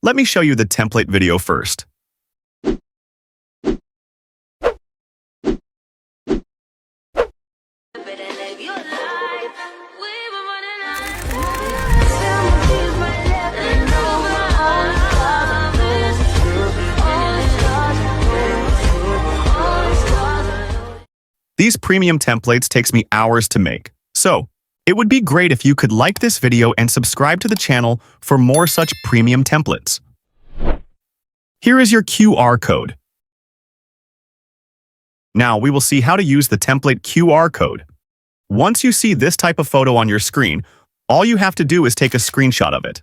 let me show you the template video first. These premium templates takes me hours to make, so it would be great if you could like this video and subscribe to the channel for more such premium templates. Here is your QR code. Now we will see how to use the template QR code. Once you see this type of photo on your screen, all you have to do is take a screenshot of it.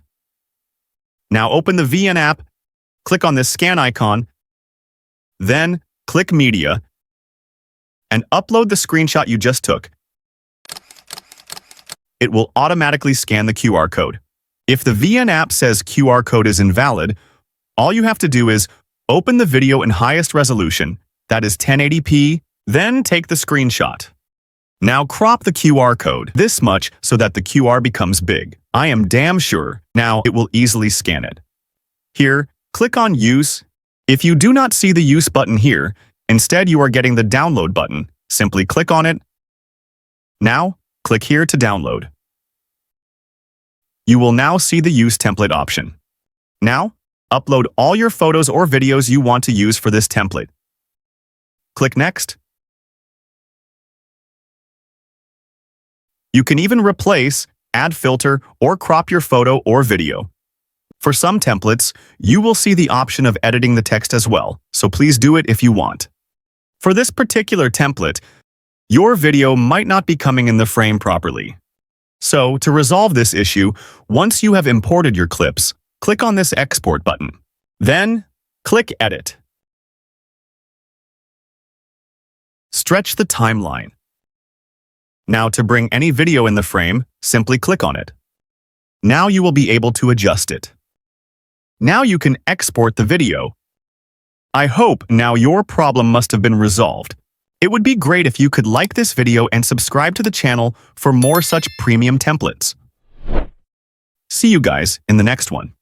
Now open the ft.jiinn app, click on this scan icon, then click Media, and upload the screenshot you just took. It will automatically scan the QR code. If the ft.jiinn app says QR code is invalid, all you have to do is open the video in highest resolution, that is 1080p, then take the screenshot. Now crop the QR code this much so that the QR becomes big. I am damn sure now it will easily scan it. Here, click on Use. If you do not see the Use button here, instead you are getting the Download button. Simply click on it. Now, click here to download. You will now see the Use template option. Now, upload all your photos or videos you want to use for this template. Click Next. You can even replace, add filter, or crop your photo or video. For some templates, you will see the option of editing the text as well, so please do it if you want. For this particular template, your video might not be coming in the frame properly. So, to resolve this issue, once you have imported your clips, click on this Export button. Then, click Edit. Stretch the timeline. Now, to bring any video in the frame, simply click on it. Now you will be able to adjust it. Now you can export the video. I hope now your problem must have been resolved. It would be great if you could like this video and subscribe to the channel for more such premium templates. See you guys in the next one.